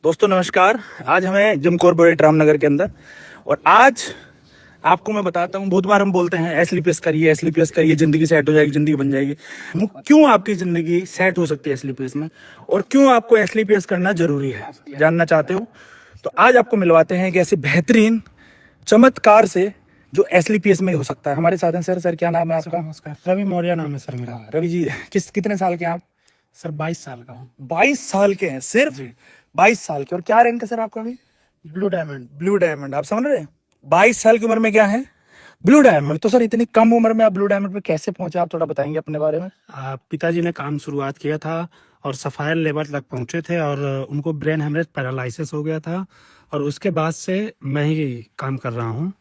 दोस्तों नमस्कार। आज हमें जिम कॉर्पोरेट रामनगर के अंदर, और आज आपको मैं बताता हूँ। बहुत बार हम बोलते हैं एसलीपीएस करिए, एसलीपीएस करिए, जिंदगी सेट हो जाएगी, जिंदगी बन जाएगी। क्यों आपकी जिंदगी सेट हो सकती है एसलीपीएस में, और क्यों आपको एसलीपीएस करना जरूरी है, जानना चाहते हो तो आज आपको मिलवाते हैं एक ऐसे बेहतरीन चमत्कार से जो एसलीपीएस में हो सकता है। हमारे साथ हैं सर क्या नाम है आपका? नमस्कार, रवि मौर्य नाम है सर मेरा। रवि जी, कितने साल के हैं आप? सर 22 साल का हूँ। 22 साल के हैं, सिर्फ 22 साल के। और क्या रैंक है सर आपका अभी? Blue diamond. Blue diamond. आप समझ रहे हैं 22 साल की उम्र में क्या है? Blue diamond. तो सर इतनी कम उम्र में आप ब्लू डायमंड पे कैसे पहुंचे, आप थोड़ा बताएंगे अपने बारे में? पिताजी ने काम शुरुआत किया था और सफायर लेवल तक पहुंचे थे और उनको ब्रेन हेमरेज पैरालिसिस हो गया था, और उसके बाद से मैं ही काम कर रहा हूँ।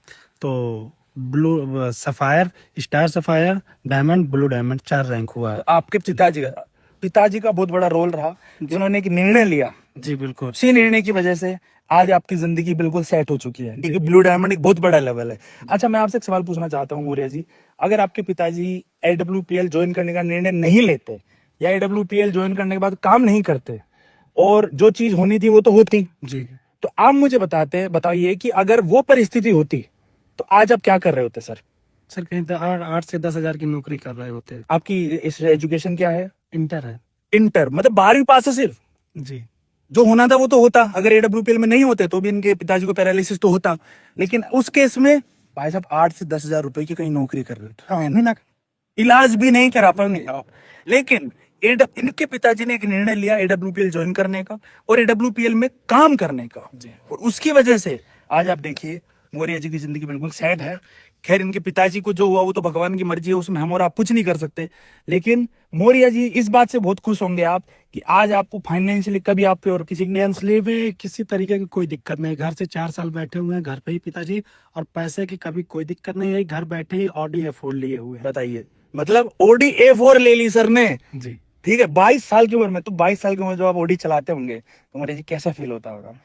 तो blue sapphire, star sapphire, diamond, blue diamond 4 rank हुआ है। आपके पिताजी का बहुत बड़ा रोल रहा, जिन्होंने एक निर्णय लिया। जी बिल्कुल। उसी निर्णय की वजह से आज आपकी जिंदगी बिल्कुल सेट हो चुकी है, क्योंकि ब्लू डायमंड एक बहुत बड़ा लेवल है। अच्छा, मैं आपसे एक सवाल पूछना चाहता हूँ मौर्य जी, अगर आपके पिताजी AWPL ज्वाइन करने का निर्णय नहीं लेते, या AWPL ज्वाइन करने के बाद काम नहीं करते, और जो चीज होनी थी वो तो होती जी तो आप मुझे बताइए कि अगर वो परिस्थिति होती तो आज आप क्या कर रहे होते सर? सर कहीं 8 से 10 हजार की नौकरी कर रहे होते। आपकी इस एजुकेशन क्या है? इंटर है। इंटर, मतलब 12वीं पास है सिर्फ। जी जो होना था वो तो होता, अगर AWPL में नहीं होते तो भी इनके पिताजी को पैरालिसिस तो होता। लेकिन उस केस में भाई साहब 8 से 10 हजार रुपए की कहीं नौकरी कर रहे थे, हाँ, नहीं ना, इलाज भी नहीं करा पाएंगे आप। लेकिन इनके पिताजी ने एक निर्णय लिया AWPL ज्वाइन करने का और AWPL में काम करने का, और उसकी वजह से आज आप देखिए मौर्य जी की जिंदगी बिल्कुल सेट है। खैर, इनके पिताजी को जो हुआ वो तो भगवान की मर्जी है, उसमें हम और आप कुछ नहीं कर सकते। लेकिन मौर्य जी इस बात से बहुत खुश होंगे आप कि आज आपको फाइनेंशियली कभी आप पे और किसी फाइनेंशियली भी किसी तरीके की कोई दिक्कत नहीं। घर से 4 साल बैठे हुए हैं घर पे ही पिताजी, और पैसे की कभी कोई दिक्कत नहीं है। घर बैठे ही ऑडी F4 लिए हुए हैं। बताइए, मतलब OD A4 ले ली सर ने। जी ठीक है, 22 साल की उम्र में। तो 22 साल की उम्र जो आप OD चलाते होंगे तो मौर्य जी कैसा फील होता होगा?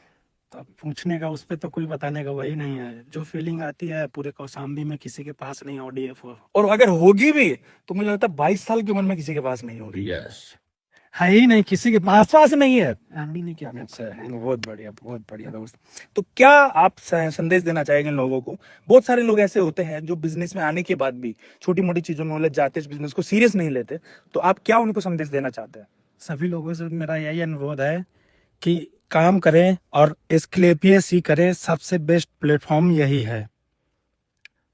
तो अब पूछने का, उस पे तो कोई बताने का वही नहीं है। जो फीलिंग आती है पूरे कौशाम्बी में किसी के पास नहीं ऑडी F4। और अगर होगी भी तो मुझे लगता है 22 साल की उम्र में किसी के पास नहीं होगी। है ही नहीं, किसी के पास पास नहीं है। ही नहीं। क्या अच्छा, बहुत बढ़िया दोस्त। तो क्या आप संदेश देना चाहेंगे लोगों को? बहुत सारे लोग ऐसे होते हैं जो बिजनेस में आने के बाद भी छोटी मोटी चीजों में उलझ जाते हैं, बिजनेस को सीरियस नहीं लेते। तो आप क्या उनको संदेश देना चाहते हैं? सभी लोगों से मेरा यही अनुरोध है कि काम करें और एसक्लेपियस ही करें। सबसे बेस्ट प्लेटफॉर्म यही है।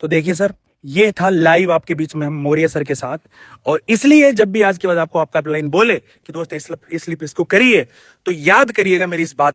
तो देखिए सर, ये था लाइव आपके बीच में हम मौर्य सर के साथ, और इसलिए जब भी आज के बाद आपको आपका लाइन बोले कि दोस्त इसलिए इसको करिए, तो याद करिएगा मेरी इस बात